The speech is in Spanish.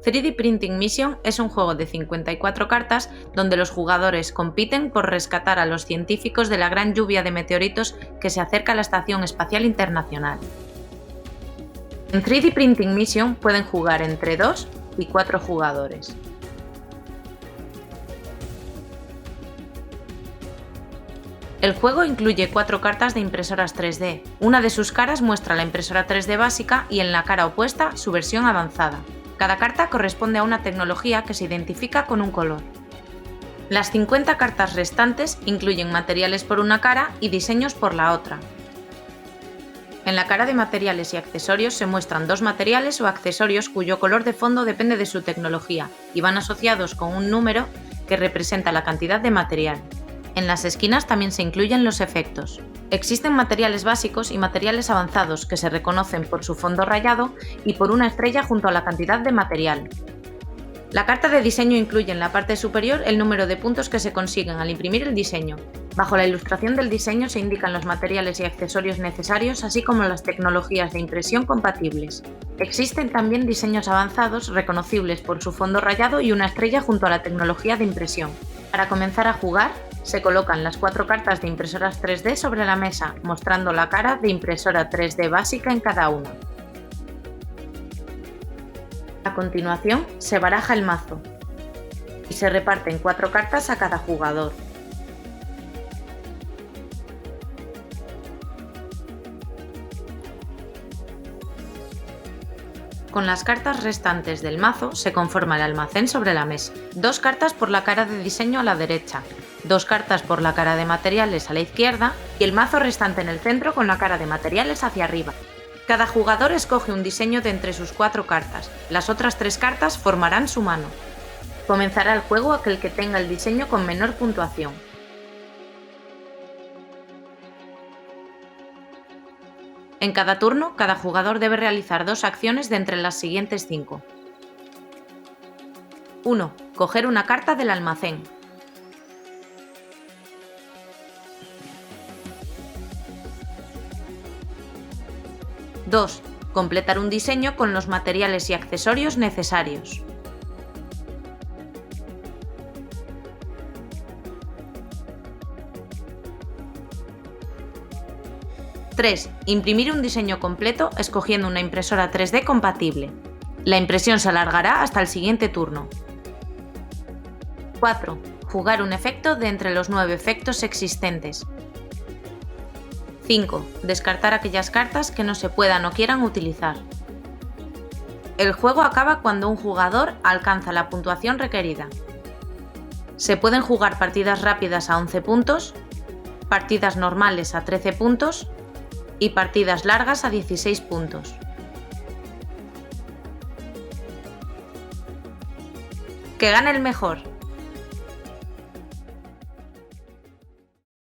3D Printing Mission es un juego de 54 cartas donde los jugadores compiten por rescatar a los científicos de la gran lluvia de meteoritos que se acerca a la Estación Espacial Internacional. En 3D Printing Mission pueden jugar entre 2 y 4 jugadores. El juego incluye 4 cartas de impresoras 3D. Una de sus caras muestra la impresora 3D básica y en la cara opuesta su versión avanzada. Cada carta corresponde a una tecnología que se identifica con un color. Las 50 cartas restantes incluyen materiales por una cara y diseños por la otra. En la cara de materiales y accesorios se muestran 2 materiales o accesorios cuyo color de fondo depende de su tecnología y van asociados con un número que representa la cantidad de material. En las esquinas también se incluyen los efectos. Existen materiales básicos y materiales avanzados que se reconocen por su fondo rayado y por una estrella junto a la cantidad de material. La carta de diseño incluye en la parte superior el número de puntos que se consiguen al imprimir el diseño. Bajo la ilustración del diseño se indican los materiales y accesorios necesarios, así como las tecnologías de impresión compatibles. Existen también diseños avanzados reconocibles por su fondo rayado y una estrella junto a la tecnología de impresión. Para comenzar a jugar, se colocan las 4 cartas de impresoras 3D sobre la mesa, mostrando la cara de impresora 3D básica en cada una. A continuación, se baraja el mazo y se reparten 4 cartas a cada jugador. Con las cartas restantes del mazo se conforma el almacén sobre la mesa. 2 cartas por la cara de diseño a la derecha, 2 cartas por la cara de materiales a la izquierda y el mazo restante en el centro con la cara de materiales hacia arriba. Cada jugador escoge un diseño de entre sus 4 cartas. Las otras 3 cartas formarán su mano. Comenzará el juego aquel que tenga el diseño con menor puntuación. En cada turno, cada jugador debe realizar 2 acciones de entre las siguientes 5. 1. Coger una carta del almacén. 2. Completar un diseño con los materiales y accesorios necesarios. 3. Imprimir un diseño completo escogiendo una impresora 3D compatible. La impresión se alargará hasta el siguiente turno. 4. Jugar un efecto de entre los 9 efectos existentes. 5. Descartar aquellas cartas que no se puedan o quieran utilizar. El juego acaba cuando un jugador alcanza la puntuación requerida. Se pueden jugar partidas rápidas a 11 puntos, partidas normales a 13 puntos y partidas largas a 16 puntos. ¡Que gane el mejor!